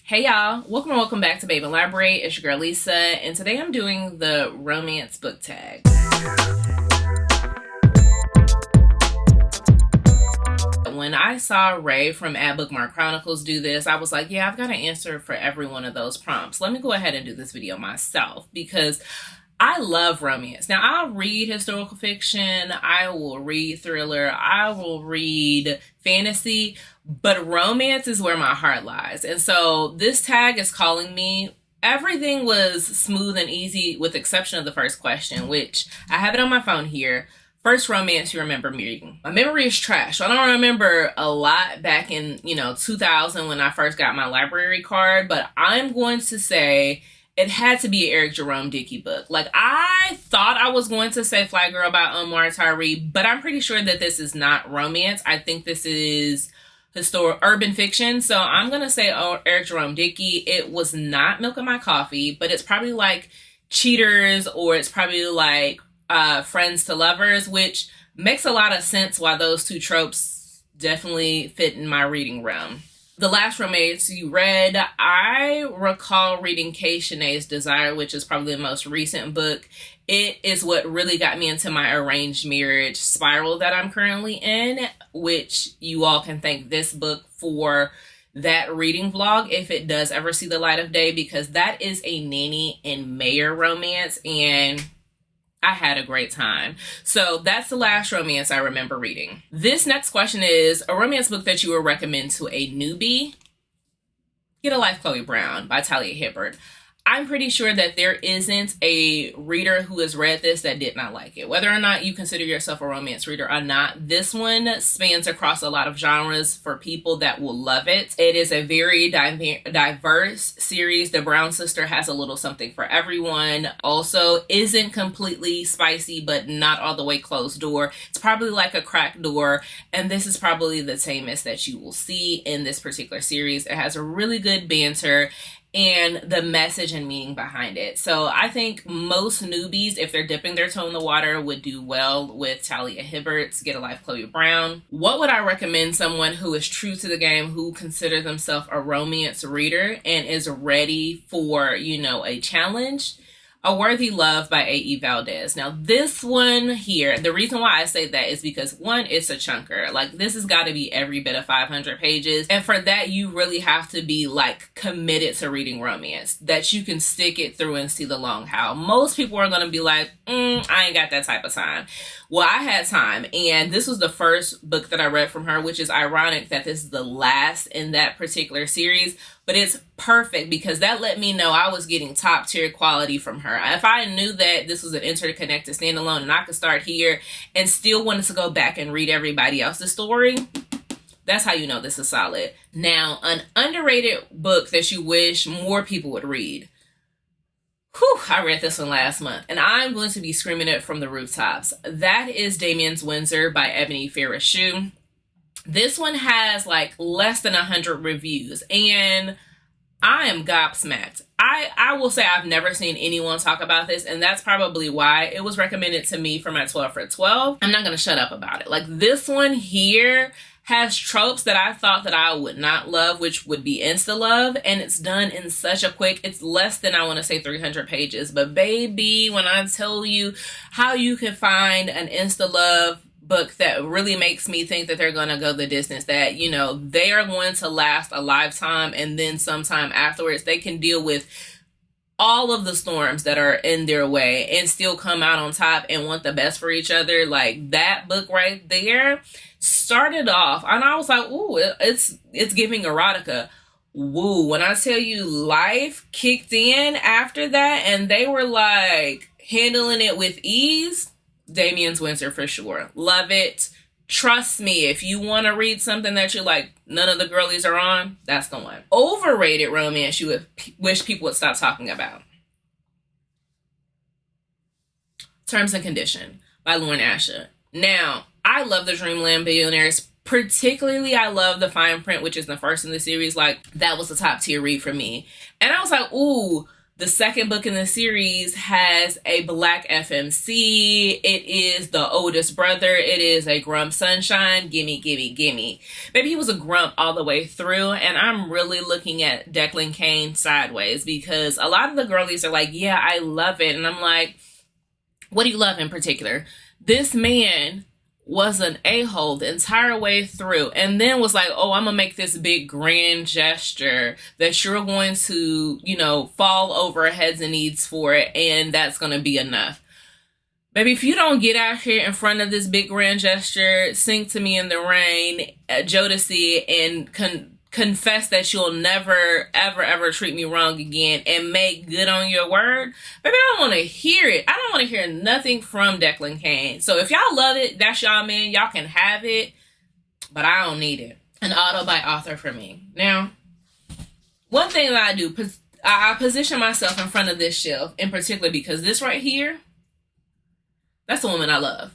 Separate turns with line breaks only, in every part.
Hey y'all, welcome back to Babeinlibrary. It's your girl Lisa, and today I'm doing the romance book tag. When I saw Ray from Ad Bookmark Chronicles do this, I was like, yeah, I've got to answer for every one of those prompts. Let me go ahead and do this video myself because I love romance. Now, I'll read historical fiction, I will read thriller, I will read fantasy, but romance is where my heart lies. And so this tag is calling me. Everything was smooth and easy with the exception of the first question, which I have it on my phone here. First romance you remember reading. My memory is trash. So I don't remember a lot back in, 2000 when I first got my library card, but I'm going to say it had to be an Eric Jerome Dickey book. Like, I thought I was going to say Fly Girl by Omar Tyree, but I'm pretty sure that this is not romance. I think this is urban fiction. So I'm going to say Eric Jerome Dickey. It was not Milk in My Coffee, but it's probably like Cheaters, or it's probably like Friends to Lovers, which makes a lot of sense why those two tropes definitely fit in my reading realm. The last romance you read, I recall reading Kay Shanae's Desire, which is probably the most recent book. It is what really got me into my arranged marriage spiral that I'm currently in, which you all can thank this book for that reading vlog if it does ever see the light of day, because that is a Nanny and Mayor romance, and I had a great time. So that's the last romance I remember reading. This next question is a romance book that you would recommend to a newbie. Get a Life, Chloe Brown by Talia Hibbert. I'm pretty sure that there isn't a reader who has read this that did not like it. Whether or not you consider yourself a romance reader or not, this one spans across a lot of genres for people that will love it. It is a very diverse series. The Brown Sister has a little something for everyone. Also, isn't completely spicy, but not all the way closed door. It's probably like a cracked door, and this is probably the tamest that you will see in this particular series. It has a really good banter and the message and meaning behind it. So I think most newbies, if they're dipping their toe in the water, would do well with Talia Hibbert's Get a Life, Chloe Brown. What would I recommend someone who is true to the game, who considers themselves a romance reader and is ready for, a challenge? A Worthy Love by A.E. Valdez. Now, this one here, the reason why I say that is because, one, it's a chunker. Like, this has got to be every bit of 500 pages. And for that, you really have to be, committed to reading romance, that you can stick it through and see the long haul. Most people are going to be like, I ain't got that type of time. Well, I had time, and this was the first book that I read from her, which is ironic that this is the last in that particular series, but it's perfect because that let me know I was getting top tier quality from her. If I knew that this was an interconnected standalone and I could start here and still wanted to go back and read everybody else's story, that's how you know this is solid. Now, an underrated book that you wish more people would read. I read this one last month, and I'm going to be screaming it from the rooftops. That is Damien's Windsor by Ebony Ferris-Shue. This one has less than 100 reviews, and I am gobsmacked. I will say I've never seen anyone talk about this, and that's probably why it was recommended to me for my 12 for 12. I'm not going to shut up about it. This one here has tropes that I thought that I would not love, which would be insta-love, and it's done in such a it's less than, I want to say, 300 pages. But baby, when I tell you how you can find an insta-love book that really makes me think that they're going to go the distance, that, they are going to last a lifetime, and then sometime afterwards they can deal with all of the storms that are in their way and still come out on top and want the best for each other. That book right there started off, and I was like, ooh, it's giving erotica. Woo, when I tell you life kicked in after that and they were handling it with ease, Damien's Windsor for sure. Love it. Trust me, if you want to read something that you're none of the girlies are on, that's the one. Overrated romance you would wish people would stop talking about. Terms and Condition by Lauren Asher. Now, I love the Dreamland Billionaires. Particularly, I love the fine print, which is the first in the series. That was a top tier read for me. And I was like, ooh, The second book in the series has a black FMC. It is the oldest brother. It is a grump sunshine. Gimme, gimme, gimme. Maybe he was a grump all the way through, and I'm really looking at Declan Kane sideways, because a lot of the girlies are like, yeah, I love it. And I'm like, what do you love in particular? This man was an a-hole the entire way through, and then was like, oh, I'm gonna make this big grand gesture that you're going to, you know, fall over heads and knees for it, and that's gonna be enough. Baby, if you don't get out here in front of this big grand gesture, Sing to Me in the Rain, Jodeci, and confess that you'll never, ever, ever treat me wrong again, and make good on your word, baby, I don't want to hear it. I don't want to hear nothing from Declan Kane. So if y'all love it, that's y'all man. Y'all can have it, but I don't need it. An auto by author for me. Now, one thing that I do, I position myself in front of this shelf in particular because this right here, that's the woman I love.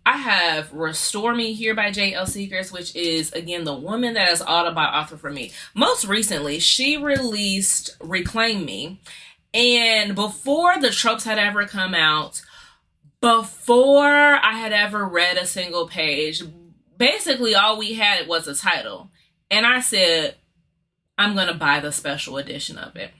I have Restore Me here by J.L. Seekers, which is, again, the woman that is auto by author for me. Most recently, she released Reclaim Me. And before the tropes had ever come out, before I had ever read a single page, basically all we had was a title. And I said, I'm going to buy the special edition of it.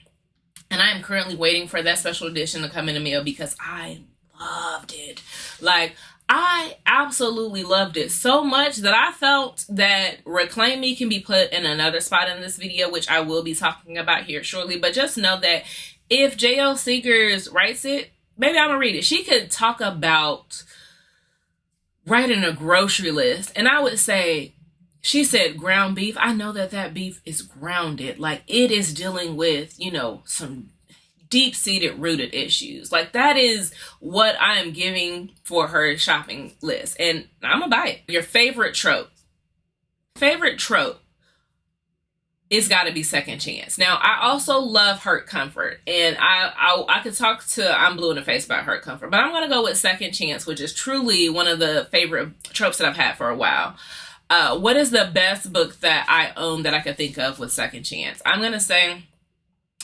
And I am currently waiting for that special edition to come in the mail because I loved it. Like, I absolutely loved it so much that I felt that Reclaim Me can be put in another spot in this video, which I will be talking about here shortly. But just know that if J.L. Seekers writes it, maybe I'm gonna read it. She could talk about writing a grocery list, and I would say, she said ground beef. I know that that beef is grounded. Like, it is dealing with, you know, some deep-seated rooted issues. Like, that is what I am giving for her shopping list, and I'm gonna buy it. Your favorite trope. Favorite trope. It's got to be second chance. Now, I also love Hurt Comfort, and I could talk to I'm blue in the face about Hurt Comfort, but I'm gonna go with second chance, which is truly one of the favorite tropes that I've had for a while. What is the best book that I own that I could think of with second chance? I'm gonna say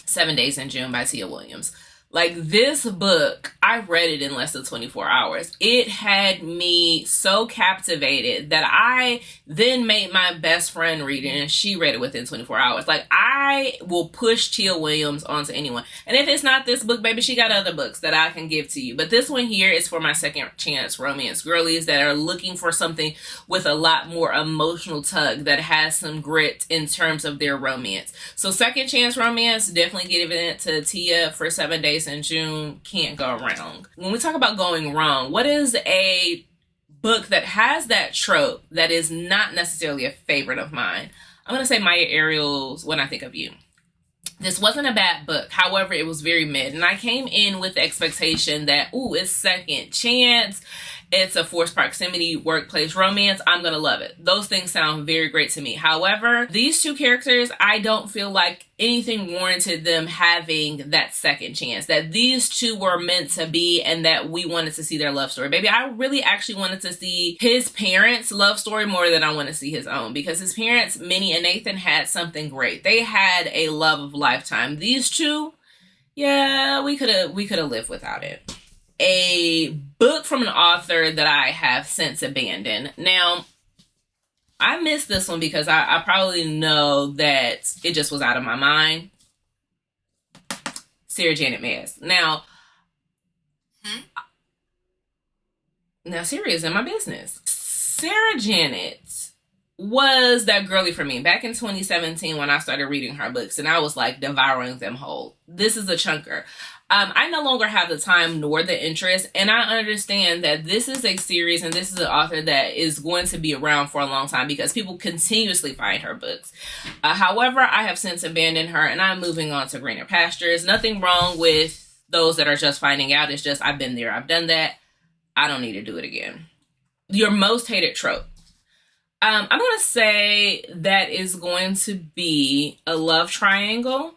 7 Days in June by Tia Williams. Like, this book, I read it in less than 24 hours. It had me so captivated that I then made my best friend read it, and she read it within 24 hours. Like, I will push Tia Williams onto anyone. And if it's not this book, baby, she got other books that I can give to you. But this one here is for my second chance romance girlies that are looking for something with a lot more emotional tug, that has some grit in terms of their romance. So second chance romance, definitely giving it to Tia for 7 Days in June. Can't go wrong. When we talk about going wrong, what is a book that has that trope that is not necessarily a favorite of mine? I'm going to say Maya Ariel's When I Think of You. This wasn't a bad book. However, it was very mid. And I came in with the expectation that, ooh, it's second chance. It's a forced proximity workplace romance. I'm going to love it. Those things sound very great to me. However, these two characters, I don't feel like anything warranted them having that second chance. That these two were meant to be, and that we wanted to see their love story. Baby, I really actually wanted to see his parents' love story more than I want to see his own. Because his parents, Minnie and Nathan, had something great. They had a love of lifetime. These two, yeah, we could have lived without it. A book from an author that I have since abandoned. Now, I missed this one because I probably know that it just was out of my mind. Sarah Janet Maas. Now, Sarah is in my business. Sarah Janet was that girly for me back in 2017 when I started reading her books, and I was like devouring them whole. This is a chunker. I no longer have the time nor the interest, and I understand that this is a series and this is an author that is going to be around for a long time because people continuously find her books. However, I have since abandoned her, and I'm moving on to greener pastures. Nothing wrong with those that are just finding out. It's just I've been there, I've done that. I don't need to do it again. Your most hated trope. I'm going to say that is going to be a love triangle.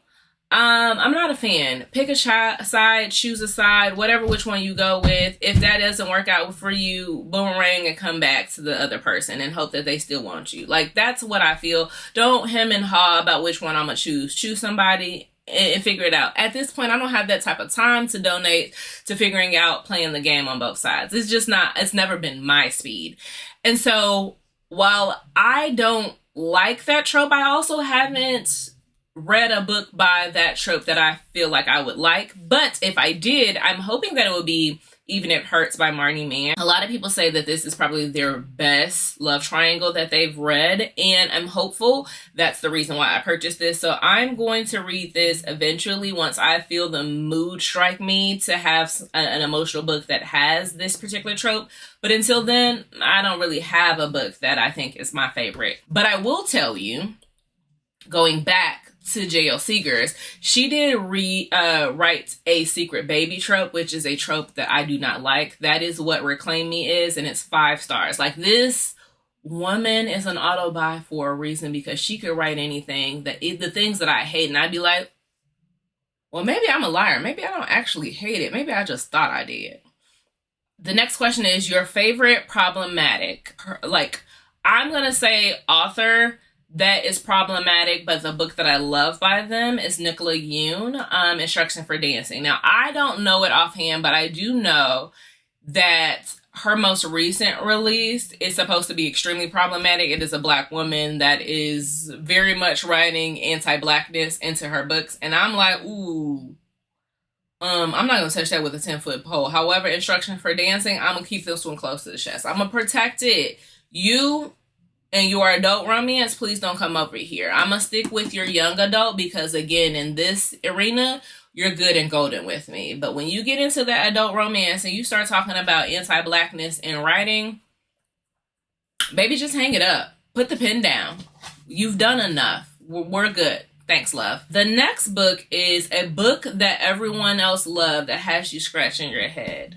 I'm not a fan. Pick a side, choose a side, whatever which one you go with. If that doesn't work out for you, boomerang and come back to the other person and hope that they still want you. Like, that's what I feel. Don't hem and haw about which one I'm going to choose. Choose somebody and figure it out. At this point, I don't have that type of time to donate to figuring out playing the game on both sides. It's just not, it's never been my speed. And so while I don't like that trope, I also haven't read a book by that trope that I feel like I would like. But if I did, I'm hoping that it would be Even If It Hurts by Marnie Mann. A lot of people say that this is probably their best love triangle that they've read, and I'm hopeful that's the reason why I purchased this. So I'm going to read this eventually once I feel the mood strike me to have an emotional book that has this particular trope. But until then, I don't really have a book that I think is my favorite. But I will tell you, going back to J.L. Seegers, she did write a secret baby trope, which is a trope that I do not like. That is what Reclaim Me is, and it's 5 stars. Like, this woman is an auto-buy for a reason, because she could write anything, the things that I hate, and I'd be like, well, maybe I'm a liar. Maybe I don't actually hate it. Maybe I just thought I did. The next question is your favorite problematic. Like, I'm going to say author that is problematic, but the book that I love by them is Nicola Yoon, Instruction for Dancing. Now, I don't know it offhand, but I do know that her most recent release is supposed to be extremely problematic. It is a Black woman that is very much writing anti-Blackness into her books, and I'm like, ooh, I'm not going to touch that with a 10-foot pole. However, Instruction for Dancing, I'm going to keep this one close to the chest. I'm going to protect it. You and your adult romance, please don't come over here. I'm going to stick with your young adult because, again, in this arena, you're good and golden with me. But when you get into that adult romance and you start talking about anti-Blackness in writing, baby, just hang it up. Put the pen down. You've done enough. We're good. Thanks, love. The next book is a book that everyone else loved that has you scratching your head.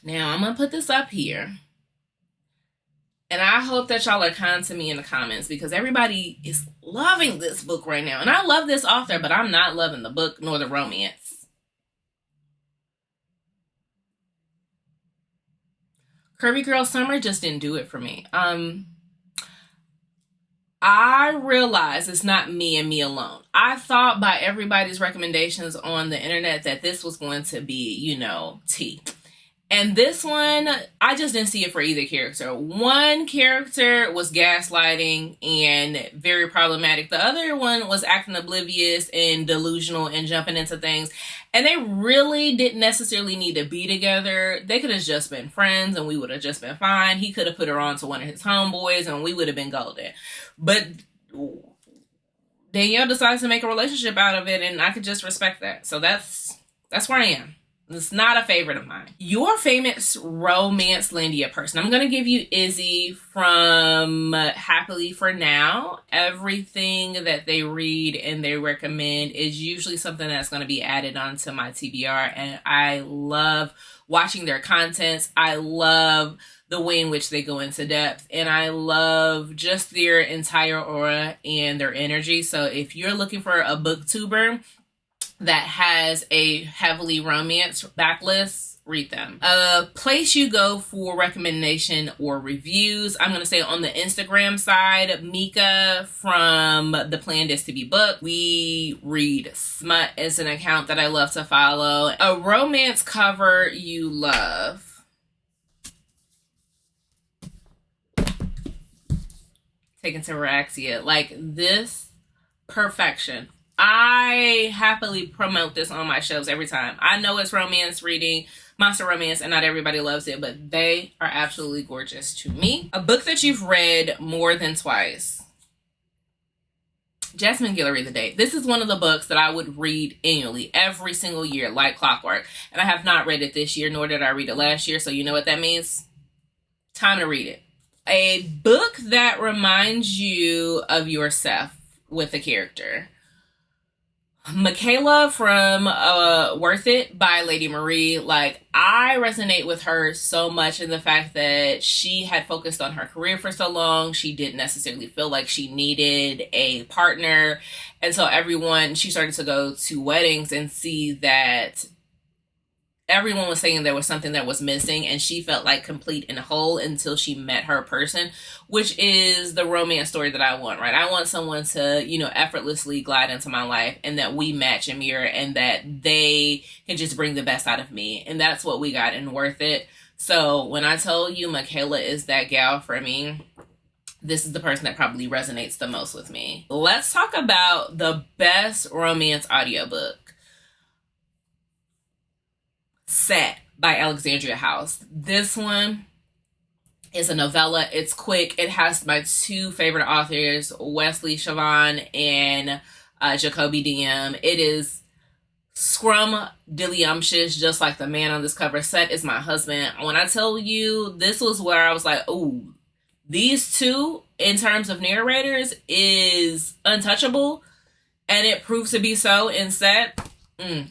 Now, I'm going to put this up here. And I hope that y'all are kind to me in the comments, because everybody is loving this book right now. And I love this author, but I'm not loving the book nor the romance. Curvy Girl Summer just didn't do it for me. I realize it's not me and me alone. I thought by everybody's recommendations on the internet that this was going to be, you know, tea. And this one, I just didn't see it for either character. One character was gaslighting and very problematic. The other one was acting oblivious and delusional and jumping into things. And they really didn't necessarily need to be together. They could have just been friends and we would have just been fine. He could have put her on to one of his homeboys and we would have been golden. But Danielle decides to make a relationship out of it, and I could just respect that. So that's where I am. It's not a favorite of mine. Your famous romance Landia person. I'm going to give you Izzy from Happily for Now. Everything that they read and they recommend is usually something that's going to be added onto my TBR. And I love watching their contents. I love the way in which they go into depth. And I love just their entire aura and their energy. So if you're looking for a booktuber that has a heavily romance backlist, read them. A place you go for recommendation or reviews, I'm going to say on the Instagram side, Mika from The Plan Is to Be Booked. We Read Smut is an account that I love to follow. A romance cover you love. Taken to Raxia. Like, this perfection. I happily promote this on my shows every time. I know it's romance reading, monster romance, and not everybody loves it, but they are absolutely gorgeous to me. A book that you've read more than twice. Jasmine Guillory, The Date. This is one of the books that I would read annually, every single year, like clockwork. And I have not read it this year, nor did I read it last year, so you know what that means? Time to read it. A book that reminds you of yourself with a character. Michaela from Worth It by Lady Marie. Like, I resonate with her so much in the fact that she had focused on her career for so long. She didn't necessarily feel like she needed a partner. And so she started to go to weddings and see that everyone was saying there was something that was missing, and she felt like complete and whole until she met her person, which is the romance story that I want, right? I want someone to, you know, effortlessly glide into my life, and that we match and mirror, and that they can just bring the best out of me. And that's what we got in Worth It. So when I tell you Michaela is that gal for me, this is the person that probably resonates the most with me. Let's talk about the best romance audiobook. Set by Alexandria House. This one is a novella. It's quick. It has my two favorite authors, Wesley Siobhan and Jacoby DM. It is scrumdiddlyumptious, just like the man on this cover. Set is my husband. When I tell you, this was where I was like, ooh, these two, in terms of narrators, is untouchable. And it proves to be so in Set.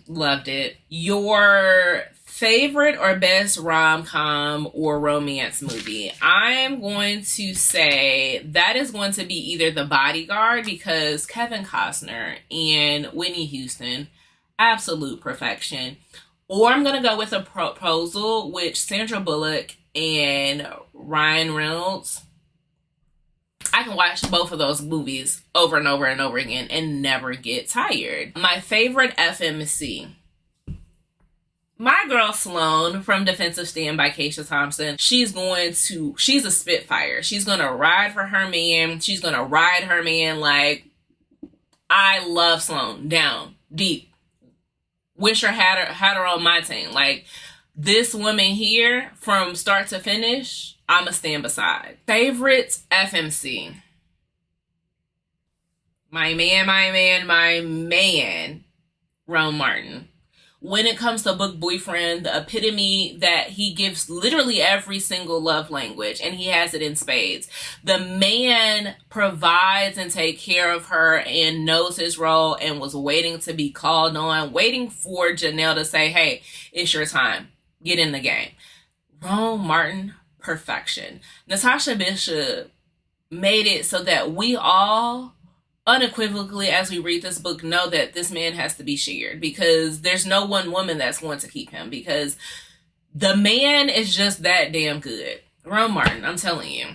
Loved it. Your favorite or best rom-com or romance movie? I'm going to say that is going to be either The Bodyguard, because Kevin Costner and Whitney Houston, absolute perfection. Or I'm going to go with A Proposal, which Sandra Bullock and Ryan Reynolds. I can watch both of those movies over and over and over again and never get tired. My favorite FMC. My girl Sloane from Defensive Stand by Keisha Thompson. She's a Spitfire. She's going to ride for her man. She's going to ride her man like, I love Sloane. Down, deep. Wish her had her on my team. Like, this woman here, from start to finish, I'ma stand beside. Favorite FMC. My man, Ron Martin. When it comes to book boyfriend, the epitome that he gives literally every single love language, and he has it in spades. The man provides and takes care of her and knows his role and was waiting to be called on, waiting for Janelle to say, hey, it's your time. Get in the game. Ron Martin, perfection. Natasha Bishop made it so that we all unequivocally, as we read this book, know that this man has to be shared, because there's no one woman that's going to keep him, because the man is just that damn good. Ron Martin, I'm telling you.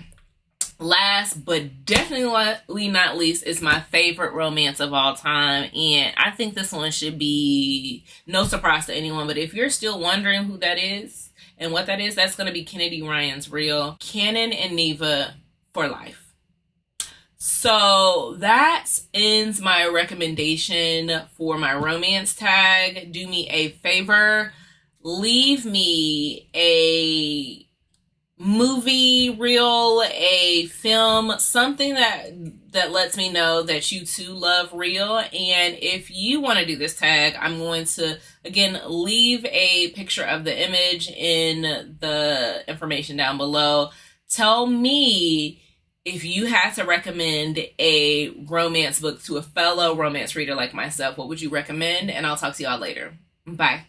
Last but definitely not least is my favorite romance of all time, and I think this one should be no surprise to anyone, but if you're still wondering who that is and what that is, that's going to be Kennedy Ryan's Real. Canon and Neva for life. So that ends my recommendation for my romance tag. Do me a favor, leave me a movie reel, a film, something that lets me know that you too love Real. And if you want to do this tag, I'm going to again leave a picture of the image in the information down below. Tell me if you had to recommend a romance book to a fellow romance reader like myself, what would you recommend? And I'll talk to y'all later. Bye.